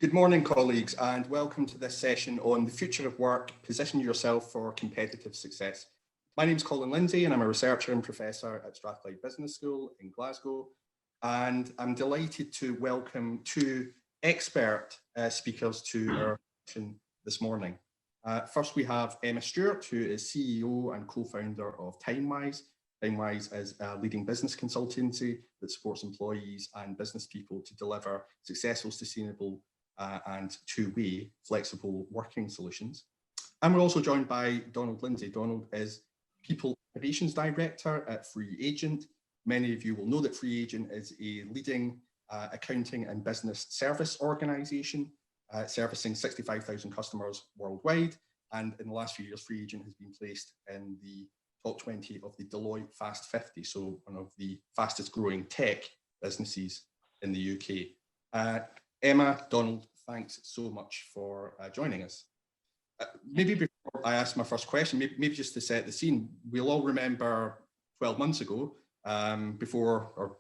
Good morning, colleagues, and welcome to this session on the future of work, position yourself for competitive success. My name is Colin Lindsay, and I'm a researcher and professor at Strathclyde Business School in Glasgow. And I'm delighted to welcome two expert speakers to our session this morning. First, we have Emma Stewart, who is CEO and co-founder of Timewise. Timewise is a leading business consultancy that supports employees and business people to deliver successful, sustainable, and two-way flexible working solutions. And we're also joined by Donald Lindsay. Donald is People Operations Director at FreeAgent. Many of you will know that FreeAgent is a leading accounting and business service organisation, servicing 65,000 customers worldwide. And in the last few years, FreeAgent has been placed in the top 20 of the Deloitte Fast 50, so one of the fastest growing tech businesses in the UK. Emma, Donald, thanks so much for joining us. Maybe before I ask my first question, maybe just to set the scene, we'll all remember 12 months ago,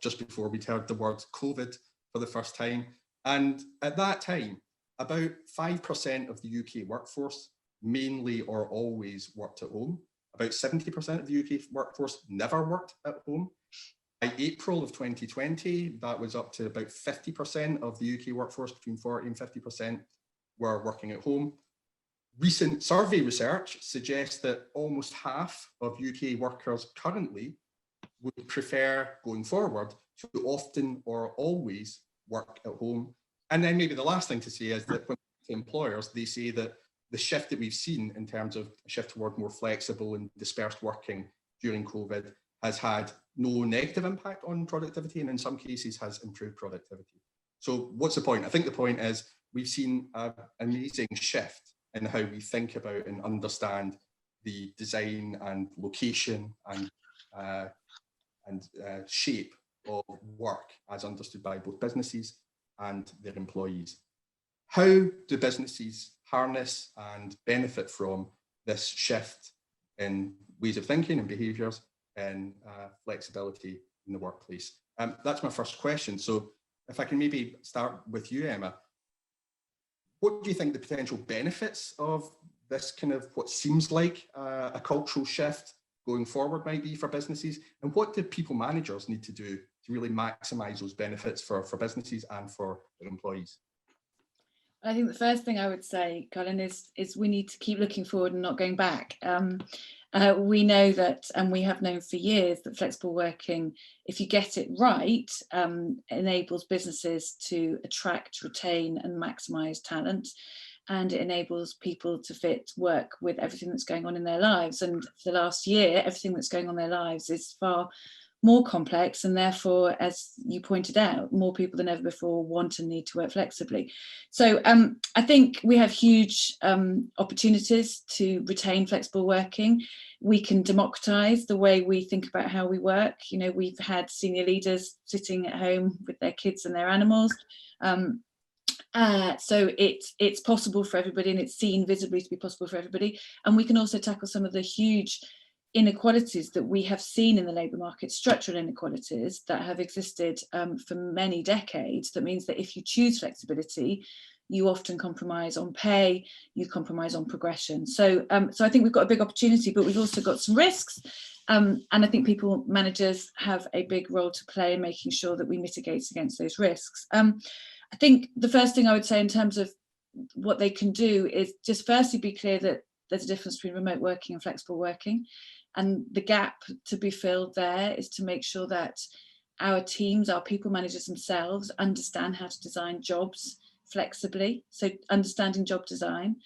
just before we'd heard the word COVID for the first time. And at that time, about 5% of the UK workforce mainly or always worked at home. About 70% of the UK workforce never worked at home. By April of 2020, that was up to about 50% of the UK workforce, between 40 and 50% were working at home. Recent survey research suggests that almost half of UK workers currently would prefer going forward to often or always work at home. And then maybe the last thing to say is that when employers, they say that the shift that we've seen in terms of a shift toward more flexible and dispersed working during COVID has had no negative impact on productivity, and in some cases has improved productivity. So what's the point? I think the point is we've seen an amazing shift in how we think about and understand the design and location and shape of work as understood by both businesses and their employees. How do businesses harness and benefit from this shift in ways of thinking and behaviours and flexibility in the workplace? That's my first question. So if I can maybe start with you, Emma, what do you think the potential benefits of this kind of what seems like a cultural shift going forward might be for businesses? And what do people managers need to do to really maximise those benefits for businesses and for their employees? I think the first thing I would say, Colin, is we need to keep looking forward and not going back. We know that, and we have known for years, that flexible working, if you get it right, enables businesses to attract, retain and maximise talent. And it enables people to fit work with everything that's going on in their lives. And for the last year, everything that's going on in their lives is far more complex, and therefore, as you pointed out, more people than ever before want and need to work flexibly. So I think we have huge opportunities to retain flexible working. We can democratise the way we think about how we work. You know, we've had senior leaders sitting at home with their kids and their animals. So it's possible for everybody, and it's seen visibly to be possible for everybody. And we can also tackle some of the huge inequalities that we have seen in the labour market, structural inequalities that have existed for many decades. That means that if you choose flexibility, you often compromise on pay, you compromise on progression. So I think we've got a big opportunity, but we've also got some risks. And I think people managers have a big role to play in making sure that we mitigate against those risks. I think the first thing I would say in terms of what they can do is just firstly be clear that there's a difference between remote working and flexible working. And the gap to be filled there is to make sure that our teams, our people managers themselves, understand how to design jobs flexibly. So understanding job design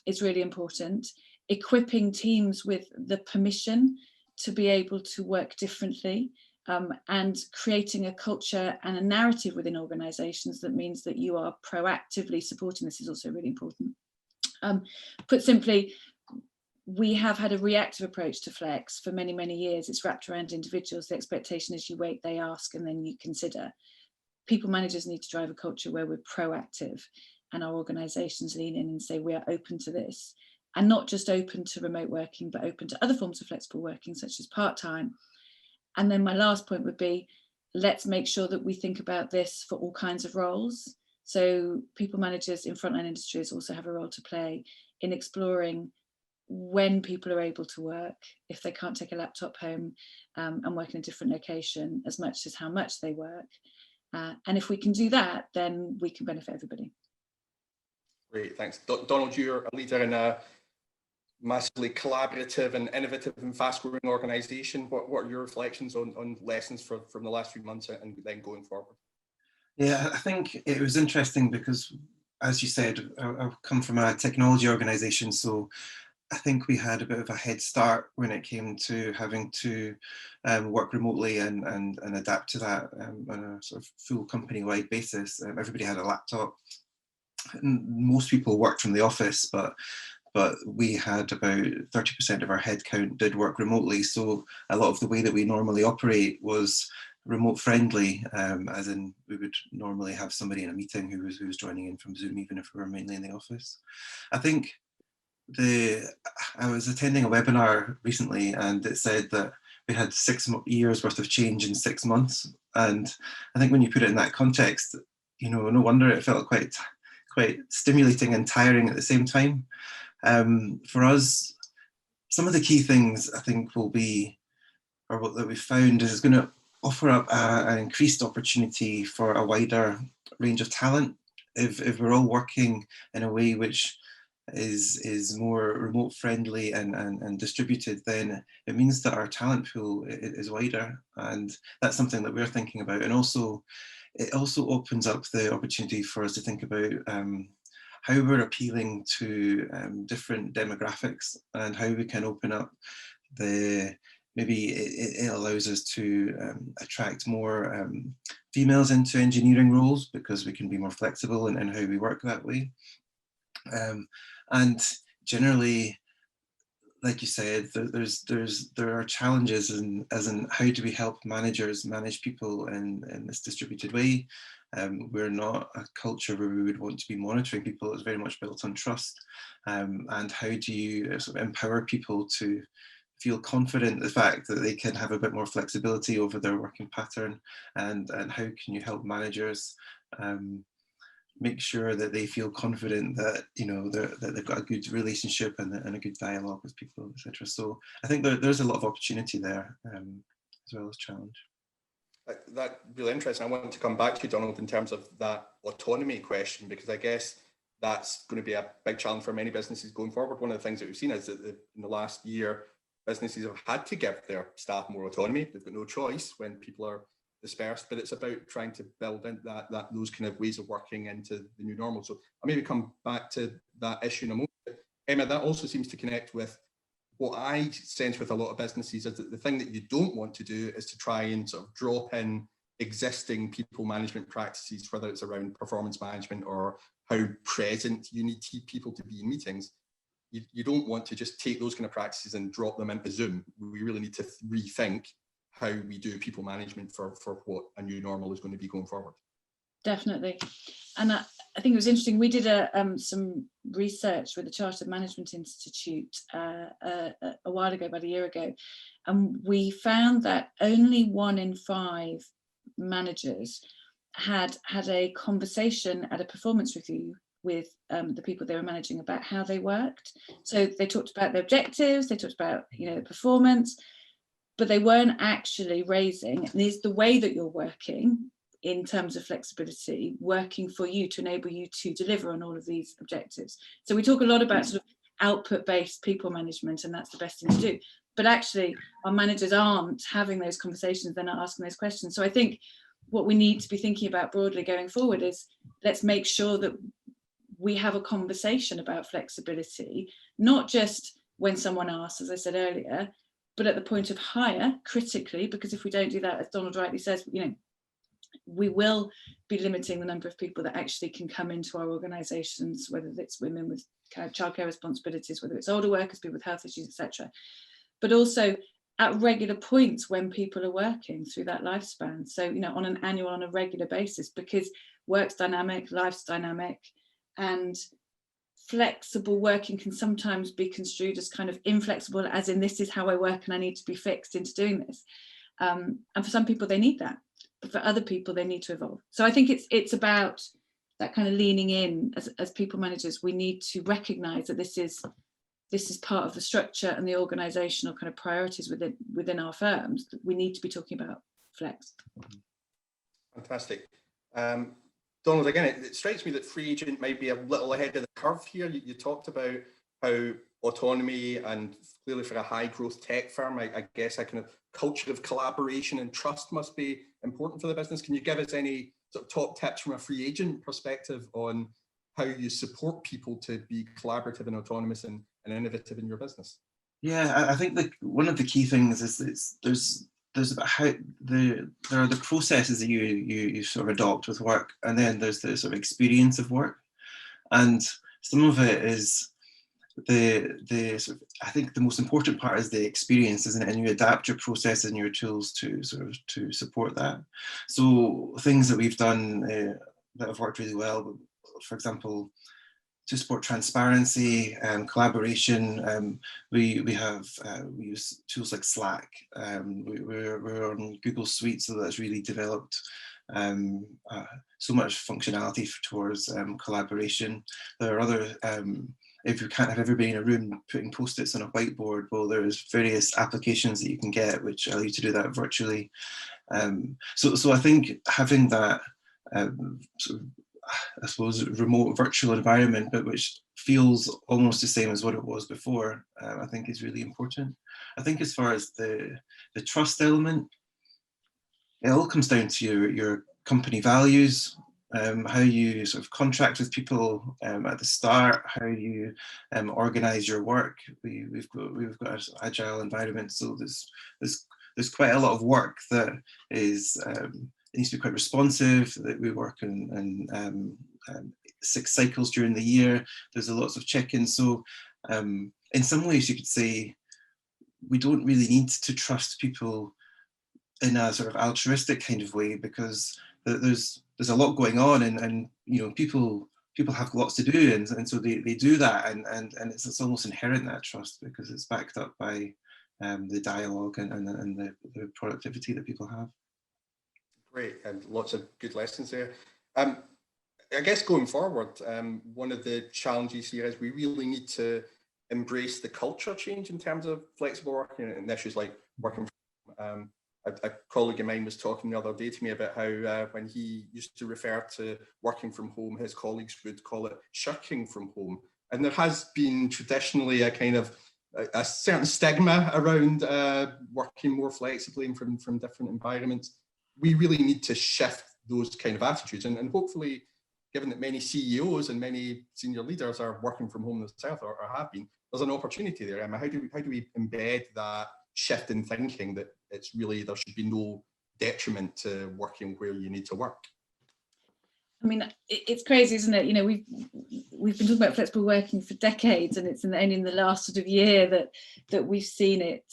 is really important. Equipping teams with the permission to be able to work differently, and creating a culture and a narrative within organisations that means that you are proactively supporting this is also really important. Put simply, we have had a reactive approach to flex for many, many years. It's wrapped around individuals. The expectation is you wait, they ask, and then you consider. People managers need to drive a culture where we're proactive and our organisations lean in and say we are open to this, and not just open to remote working, but open to other forms of flexible working, such as part-time. And then my last point would be, let's make sure that we think about this for all kinds of roles. So people managers in frontline industries also have a role to play in exploring when people are able to work, if they can't take a laptop home and work in a different location, as much as how much they work. And if we can do that, then we can benefit everybody. Great, thanks. Donald, you're a leader in a massively collaborative and innovative and fast-growing organisation. What are your reflections on lessons from the last few months and then going forward? Yeah, I think it was interesting because, as you said, I've come from a technology organisation, so I think we had a bit of a head start when it came to having to work remotely and adapt to that on a sort of full company-wide basis. Everybody had a laptop. Most people worked from the office, but we had about 30% of our headcount did work remotely. So a lot of the way that we normally operate was remote friendly, as in we would normally have somebody in a meeting who was joining in from Zoom, even if we were mainly in the office. I think I was attending a webinar recently and it said that we had 6 years worth of change in 6 months. And I think when you put it in that context, you know, no wonder it felt quite stimulating and tiring at the same time. For us, some of the key things I think will be, or what that we found is it's going to offer up an increased opportunity for a wider range of talent. If we're all working in a way which is more remote friendly and distributed, then it means that our talent pool is wider, and that's something that we're thinking about. And also, it also opens up the opportunity for us to think about how we're appealing to different demographics and how we can open up maybe it allows us to attract more females into engineering roles because we can be more flexible in how we work that way. And generally, like you said, there are challenges as in how do we help managers manage people in this distributed way. We're not a culture where we would want to be monitoring people. It's very much built on trust. And how do you sort of empower people to feel confident in the fact that they can have a bit more flexibility over their working pattern, and how can you help managers make sure that they feel confident that, you know, that they've got a good relationship and a good dialogue with people, etc. So I think there's a lot of opportunity there as well as challenge. That's really interesting. I want to come back to you, Donald, in terms of that autonomy question, because I guess that's going to be a big challenge for many businesses going forward. One of the things that we've seen is that in the last year, businesses have had to give their staff more autonomy. They've got no choice when people are dispersed, but it's about trying to build in that those kind of ways of working into the new normal. So I'll maybe come back to that issue in a moment. Emma, that also seems to connect with what I sense with a lot of businesses is that the thing that you don't want to do is to try and sort of drop in existing people management practices, whether it's around performance management or how present you need people to be in meetings. You don't want to just take those kind of practices and drop them into Zoom. We really need to rethink how we do people management for what a new normal is going to be going forward. Definitely. And I think it was interesting. We did some research with the Chartered Management Institute a while ago, about a year ago, and we found that only 1 in 5 managers had a conversation at a performance review with the people they were managing about how they worked. So they talked about their objectives, they talked about, you know, performance, but they weren't actually raising, is the way that you're working in terms of flexibility working for you to enable you to deliver on all of these objectives. So we talk a lot about sort of output-based people management, and that's the best thing to do. But actually, our managers aren't having those conversations, they're not asking those questions. So I think what we need to be thinking about broadly going forward is, let's make sure that we have a conversation about flexibility, not just when someone asks, as I said earlier, but at the point of hire, critically, because if we don't do that, as Donald rightly says, you know, we will be limiting the number of people that actually can come into our organisations, whether it's women with childcare responsibilities, whether it's older workers, people with health issues, etc. But also at regular points when people are working through that lifespan. So, you know, on an annual, on a regular basis, because work's dynamic, life's dynamic, and flexible working can sometimes be construed as kind of inflexible, as in this is how I work and I need to be fixed into doing this. And for some people they need that, but for other people they need to evolve. So I think it's about that kind of leaning in as people managers. We need to recognise that this is part of the structure and the organisational kind of priorities within our firms. We need to be talking about flex. Fantastic. Donald, again, it strikes me that FreeAgent might be a little ahead of the curve here. You talked about how autonomy, and clearly for a high growth tech firm, I guess a kind of culture of collaboration and trust must be important for the business. Can you give us any sort of top tips from a FreeAgent perspective on how you support people to be collaborative and autonomous and innovative in your business? Yeah, I think one of the key things is there's about how there are the processes that you sort of adopt with work, and then there's the sort of experience of work, and some of it is the sort of, I think the most important part is the experience, isn't it? And you adapt your processes and your tools to to support that. So things that we've done that have worked really well, for example, to support transparency and collaboration, we use tools like Slack. We're on Google Suite, so that's really developed so much functionality towards collaboration. There are other, if you can't have everybody in a room putting post-its on a whiteboard, well, there's various applications that you can get which allow you to do that virtually. So I think having that sort of, I suppose, remote virtual environment, but which feels almost the same as what it was before, I think is really important. I think as far as the trust element, it all comes down to your company values, how you sort of contract with people at the start, how you organize your work. We've got an agile environment, so there's quite a lot of work that is it needs to be quite responsive, that we work in 6 cycles during the year. There's lots of check-ins. So in some ways you could say we don't really need to trust people in a sort of altruistic kind of way, because there's a lot going on, and you know, people have lots to do, and so they do that, and it's almost inherent, that trust, because it's backed up by the dialogue and the productivity that people have. Great, and lots of good lessons there. I guess going forward, one of the challenges here is we really need to embrace the culture change in terms of flexible working and issues like working from home. A colleague of mine was talking the other day to me about how when he used to refer to working from home, his colleagues would call it shirking from home. And there has been traditionally a kind of a certain stigma around working more flexibly and from different environments. We really need to shift those kind of attitudes. And hopefully, given that many CEOs and many senior leaders are working from home themselves or have been, there's an opportunity there. I mean, how do we embed that shift in thinking that it's really, there should be no detriment to working where you need to work? I mean, it's crazy, isn't it? You know, we've been talking about flexible working for decades, and it's only in the last sort of year that we've seen it.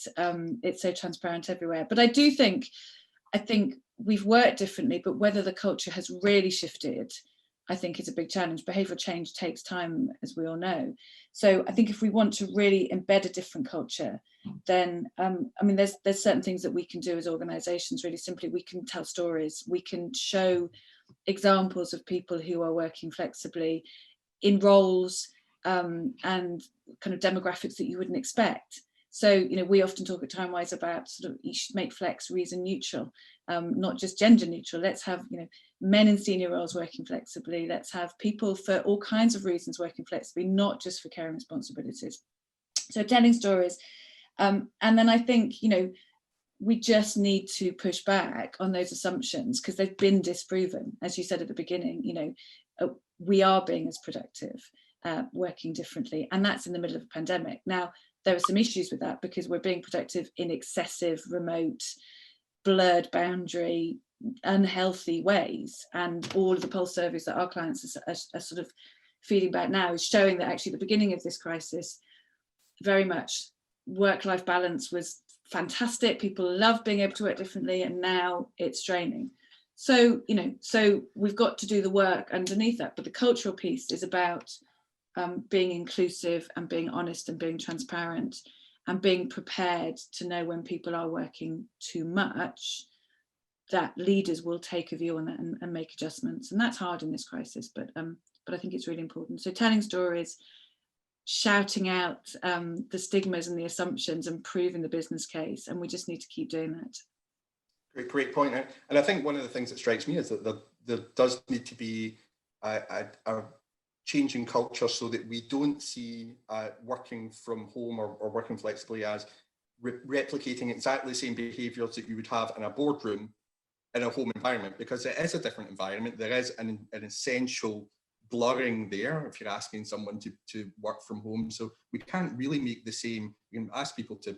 It's so transparent everywhere. But I think we've worked differently, but whether the culture has really shifted, I think is a big challenge. Behavioural change takes time, as we all know. So I think if we want to really embed a different culture, then I mean, there's certain things that we can do as organisations. Really simply, we can tell stories. We can show examples of people who are working flexibly in roles and kind of demographics that you wouldn't expect. So, you know, we often talk at Timewise about sort of, you should make flex reason neutral, not just gender neutral. Let's have, you know, men in senior roles working flexibly. Let's have people for all kinds of reasons working flexibly, not just for caring responsibilities. So telling stories. And then I think, you know, we just need to push back on those assumptions because they've been disproven. As you said at the beginning, you know, we are being as productive, working differently, and that's in the middle of a pandemic. Now, there are some issues with that because we're being productive in excessive, remote, blurred boundary, unhealthy ways. And all of the pulse surveys that our clients are sort of feeding back now is showing that actually at the beginning of this crisis, very much work-life balance was fantastic. People love being able to work differently, and now it's draining. So, you know, so we've got to do the work underneath that. But the cultural piece is about being inclusive and being honest and being transparent and being prepared to know when people are working too much that leaders will take a view on that and make adjustments. And that's hard in this crisis, but I think it's really important. So telling stories, shouting out the stigmas and the assumptions, and proving the business case, and we just need to keep doing that. Great point. And I think one of the things that strikes me is that there does need to be a change in culture, so that we don't see working from home or working flexibly as replicating exactly the same behaviours that you would have in a boardroom in a home environment, because it is a different environment. There is an essential blurring there if you're asking someone to work from home. So we can't really make the same. We can ask people to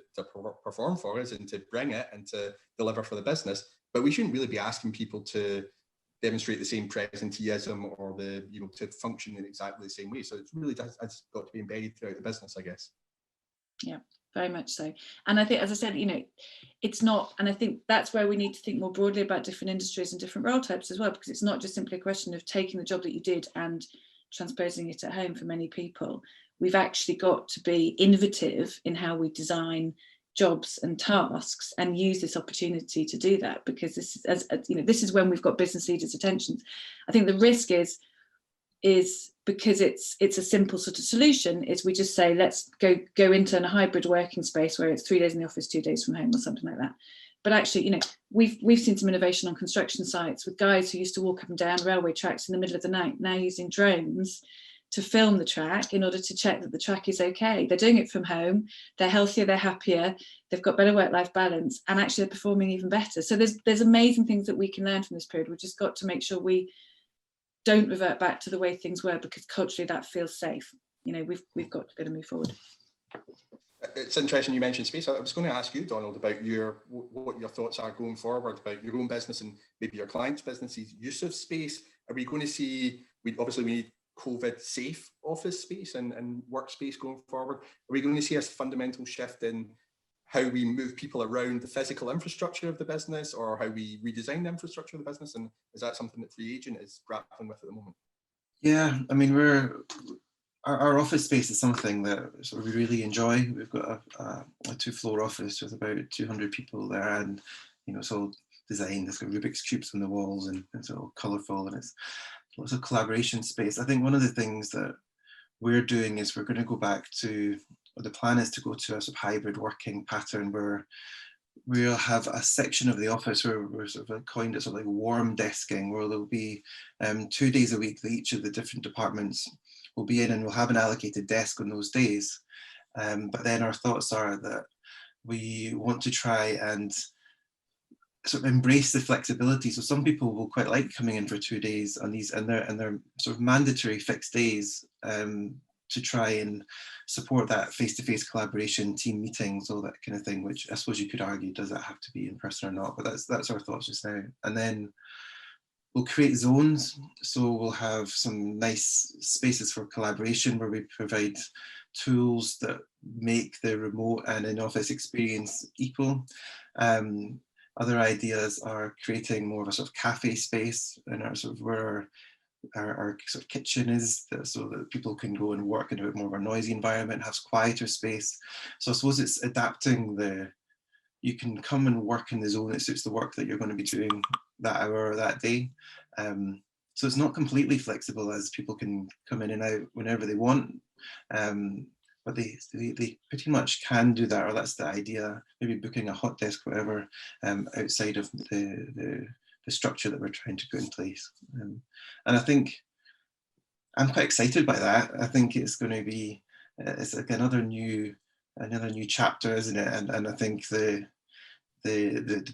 perform for us and to bring it and to deliver for the business, but we shouldn't really be asking people to demonstrate the same presenteeism or to function in exactly the same way. So it really has got to be embedded throughout the business, I guess. Yeah, very much so. And I think, as I said, it's not, and I think that's where we need to think more broadly about different industries and different role types as well, because it's not just simply a question of taking the job that you did and transposing it at home for many people. We've actually got to be innovative in how we design jobs and tasks and use this opportunity to do that, because this is, this is when we've got business leaders' attention. I think the risk is because it's a simple sort of solution, is we just say, let's go into a hybrid working space where it's 3 days in the office, 2 days from home, or something like that. But actually, we've seen some innovation on construction sites with guys who used to walk up and down railway tracks in the middle of the night, now using drones to film the track in order to check that the track is okay. They're doing it from home, they're healthier, they're happier, they've got better work-life balance, and actually they're performing even better. So there's amazing things that we can learn from this period. We've just got to make sure we don't revert back to the way things were, because culturally that feels safe. We've got to move forward. It's interesting you mentioned space. I was going to ask you, Donald, about what your thoughts are going forward about your own business and maybe your clients' businesses' use of space. Are we going to see, we need COVID safe office space and workspace going forward? Are we going to see a fundamental shift in how we move people around the physical infrastructure of the business, or how we redesign the infrastructure of the business? And is that something that FreeAgent is grappling with at the moment? Yeah, I mean, our office space is something that sort of we really enjoy. We've got a 2-floor office with about 200 people there, and it's all designed. It's got Rubik's cubes on the walls, and it's all colourful, and it's lots of collaboration space. I think one of the things that we're doing is we're going to go back to, or the plan is to go to a sort of hybrid working pattern where we'll have a section of the office where we're sort of coined it sort of like warm desking, where there'll be 2 days a week that each of the different departments will be in, and we'll have an allocated desk on those days. But then our thoughts are that we want to try and sort of embrace the flexibility. So some people will quite like coming in for 2 days on these, and they're sort of mandatory fixed days, to try and support that face-to-face collaboration, team meetings, all that kind of thing, which I suppose you could argue, does that have to be in person or not? But that's our thoughts just now. And then we'll create zones. So we'll have some nice spaces for collaboration where we provide tools that make the remote and in-office experience equal. Other ideas are creating more of a sort of cafe space in our sort of where our sort of kitchen is, so that people can go and work in a bit more of a noisy environment, has quieter space. So I suppose it's adapting you can come and work in the zone that suits the work that you're going to be doing that hour or that day. So it's not completely flexible, as people can come in and out whenever they want. But they pretty much can do that, or that's the idea, maybe booking a hot desk, whatever, outside of the structure that we're trying to put in place. And I think I'm quite excited by that. I think it's going to be, it's like another new chapter, isn't it? And I think the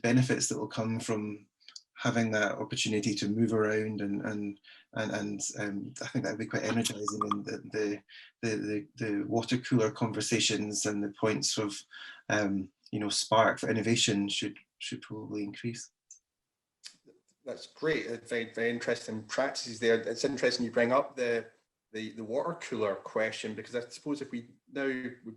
benefits that will come from having that opportunity to move around and I think that would be quite energizing, and the water cooler conversations and the points of spark for innovation should probably increase. That's great. Very, very interesting practices there. It's interesting you bring up the water cooler question, because I suppose we've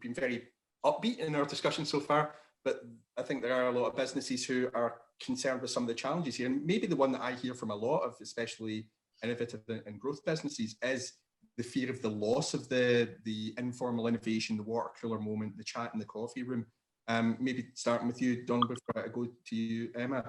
been very upbeat in our discussion so far, but I think there are a lot of businesses who are concerned with some of the challenges here. And maybe the one that I hear from a lot of, especially innovative and growth businesses, is the fear of the loss of the informal innovation, the water cooler moment, the chat in the coffee room. Maybe starting with you, Donald, before I go to you, Emma.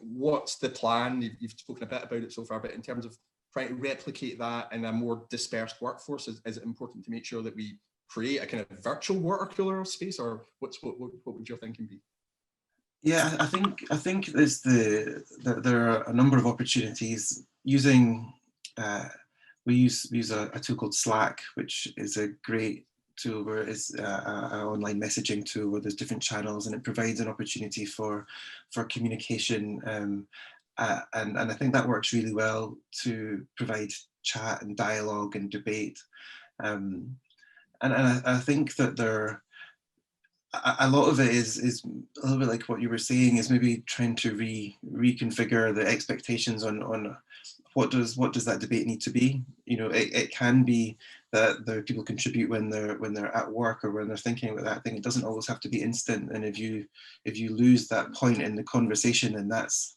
What's the plan? You've spoken a bit about it so far, but in terms of trying to replicate that in a more dispersed workforce, is it important to make sure that we create a kind of virtual water cooler space, or what would your thinking be? Yeah, I think there's there are a number of opportunities using. We use a tool called Slack, which is a great tool where it's an online messaging tool where there's different channels, and it provides an opportunity for communication. And I think that works really well to provide chat and dialogue and debate. And I think that a lot of it is a little bit like what you were saying, is maybe trying to reconfigure the expectations on what does that debate need to be. You know, it can be that the people contribute when they're at work or when they're thinking about that thing. It doesn't always have to be instant. And if you lose that point in the conversation, then that's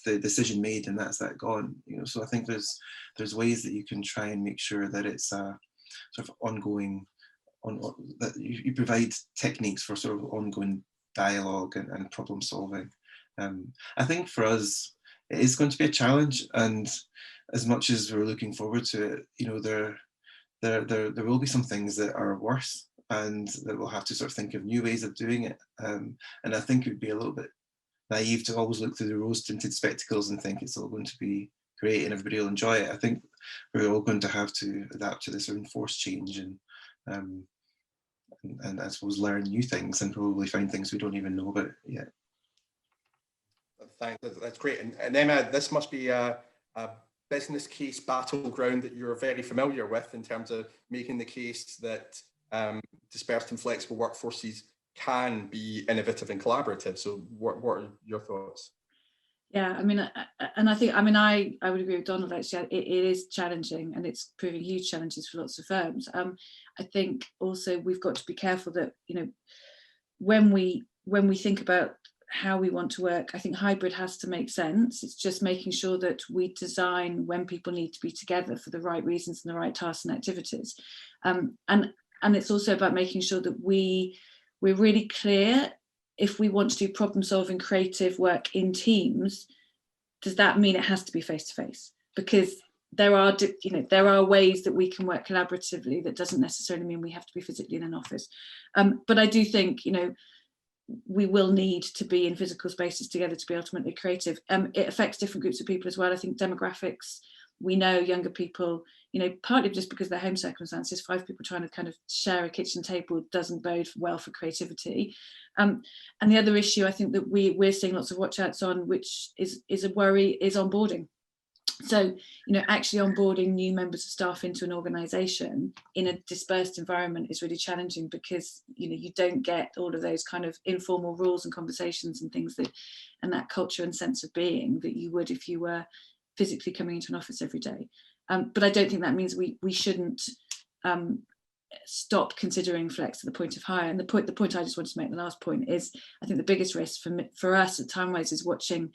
the decision made, and that's that gone. You know, so I think there's ways that you can try and make sure that it's a sort of ongoing. That you provide techniques for sort of ongoing dialogue and problem solving. I think for us, it is going to be a challenge, and as much as we're looking forward to it, you know, there will be some things that are worse, and that we'll have to sort of think of new ways of doing it. And I think it would be a little bit naive to always look through the rose-tinted spectacles and think it's all going to be great and everybody will enjoy it. I think we're all going to have to adapt to this enforced change, and I suppose learn new things and probably find things we don't even know about yet. Thanks, that's great. And Emma, this must be a business case battleground that you're very familiar with in terms of making the case that dispersed and flexible workforces can be innovative and collaborative. So what are your thoughts? Yeah, I mean, I would agree with Donald. Actually, it is challenging, and it's proving huge challenges for lots of firms. I think also we've got to be careful that, you know, when we think about how we want to work, I think hybrid has to make sense. It's just making sure that we design when people need to be together for the right reasons and the right tasks and activities. And it's also about making sure that we're really clear. If we want to do problem solving creative work in teams, does that mean it has to be face to face? Because there are ways that we can work collaboratively that doesn't necessarily mean we have to be physically in an office. But I do think, you know, we will need to be in physical spaces together to be ultimately creative. It affects different groups of people as well. I think demographics, we know younger people, you know, partly just because of their home circumstances, 5 people trying to kind of share a kitchen table doesn't bode well for creativity. And the other issue I think that we're seeing lots of watch outs on, which is a worry, is onboarding. So, you know, actually onboarding new members of staff into an organisation in a dispersed environment is really challenging, because, you know, you don't get all of those kind of informal rules and conversations and things that, and that culture and sense of being that you would if you were physically coming into an office every day. But I don't think that means we shouldn't stop considering flex to the point of hire. And the point I just wanted to make, the last point, is I think the biggest risk for us at Timewise is watching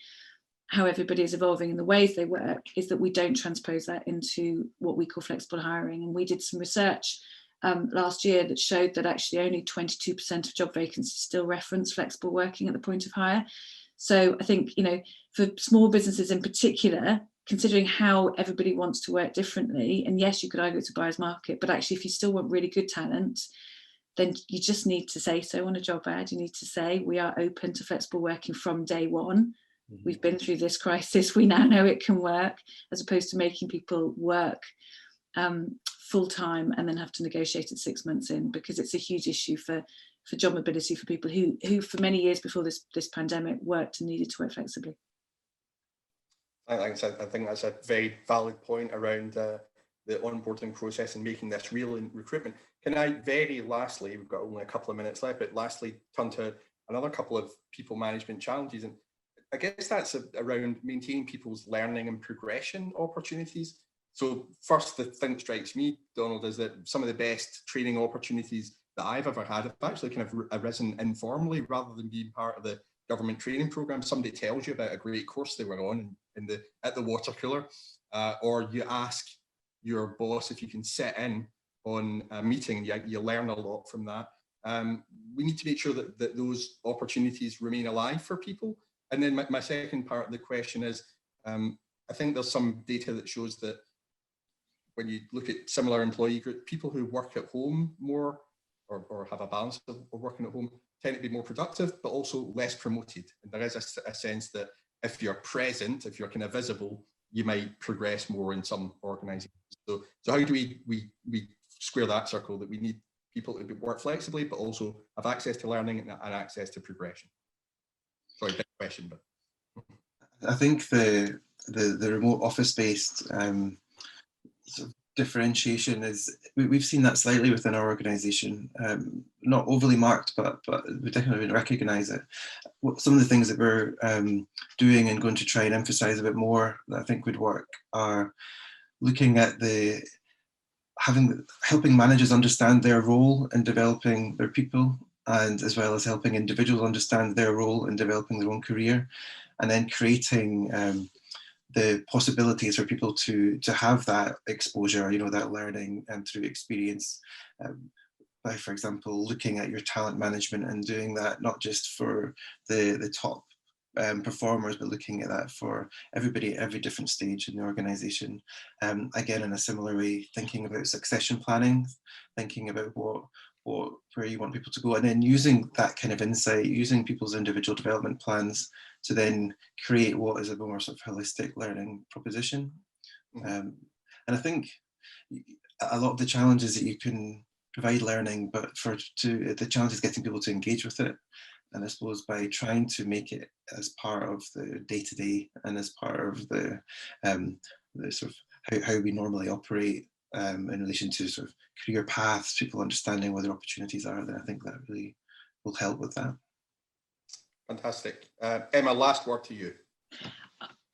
how everybody is evolving in the ways they work, is that we don't transpose that into what we call flexible hiring. And we did some research last year that showed that actually only 22% of job vacancies still reference flexible working at the point of hire. So I think, you know, for small businesses in particular, considering how everybody wants to work differently, and yes, you could argue it's a buyer's market, but actually if you still want really good talent, then you just need to say so on a job ad. You need to say, we are open to flexible working from day one. We've been through this crisis, we now know it can work, as opposed to making people work full time and then have to negotiate it 6 months in, because it's a huge issue for job mobility for people who for many years before this pandemic worked and needed to work flexibly. Like I said, I think that's a very valid point around the onboarding process and making this real in recruitment. Can I very lastly, we've got only a couple of minutes left, but lastly turn to another couple of people management challenges, and I guess that's around maintaining people's learning and progression opportunities. So first, the thing that strikes me, Donald, is that some of the best training opportunities that I've ever had have actually kind of arisen informally rather than being part of the government training program. Somebody tells you about a great course they were on at the water cooler, or you ask your boss if you can sit in on a meeting. You learn a lot from that. we need to make sure that those opportunities remain alive for people. And then my second part of the question is, I think there's some data that shows that when you look at similar employee group, people who work at home more or have a balance of working at home tend to be more productive, but also less promoted. And there is a sense that if you're present, if you're kind of visible, you might progress more in some organizations. So how do we square that circle, that we need people to work flexibly, but also have access to learning and access to progression? Sorry, big question, but. I think the remote office-based sort of differentiation is, we've seen that slightly within our organisation, not overly marked, but we definitely recognise it. Some of the things that we're doing and going to try and emphasise a bit more that I think would work are looking at helping managers understand their role in developing their people, and as well as helping individuals understand their role in developing their own career, and then creating the possibilities for people to have that exposure, that learning through experience, by, for example, looking at your talent management and doing that not just for the top performers, but looking at that for everybody at every different stage in the organisation. Again, in a similar way, thinking about succession planning, thinking about where you want people to go, and then using that kind of insight, using people's individual development plans to then create what is a more sort of holistic learning proposition. And I think a lot of the challenges that you can provide learning, but the challenge is getting people to engage with it. And I suppose by trying to make it as part of the day-to-day and as part of the sort of how we normally operate in relation to sort of career paths, people understanding where their opportunities are, then I think that really will help with that. Fantastic. Emma, last word to you.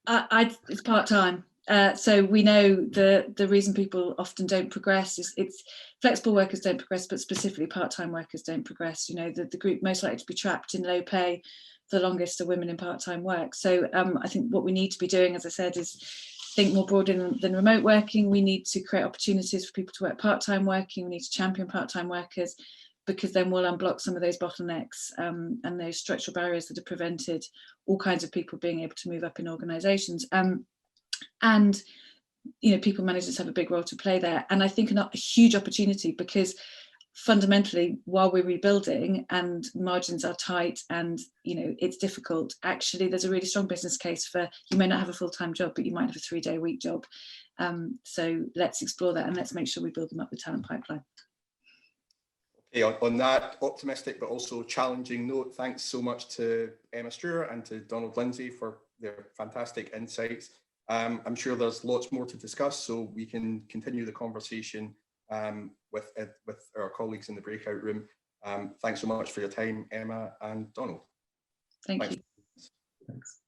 It's part-time. So we know the reason people often don't progress is it's flexible workers don't progress, but specifically part-time workers don't progress. The group most likely to be trapped in low pay the longest are women in part-time work. So I think what we need to be doing, as I said, is think more broadly than remote working. We need to create opportunities for people to work part-time working. We need to champion part-time workers, because then we'll unblock some of those bottlenecks and those structural barriers that have prevented all kinds of people being able to move up in organisations. And people managers have a big role to play there, and I think a huge opportunity, because fundamentally, while we're rebuilding and margins are tight and it's difficult, actually there's a really strong business case for, you may not have a full-time job, but you might have a 3-day-a-week job. So let's explore that, and let's make sure we build them up with talent pipeline. Okay, on that optimistic but also challenging note, thanks so much to Emma Stewart and to Donald Lindsay for their fantastic insights. I'm sure there's lots more to discuss, so we can continue the conversation with our colleagues in the breakout room. Thanks so much for your time, Emma and Donald. Thank you. Thanks.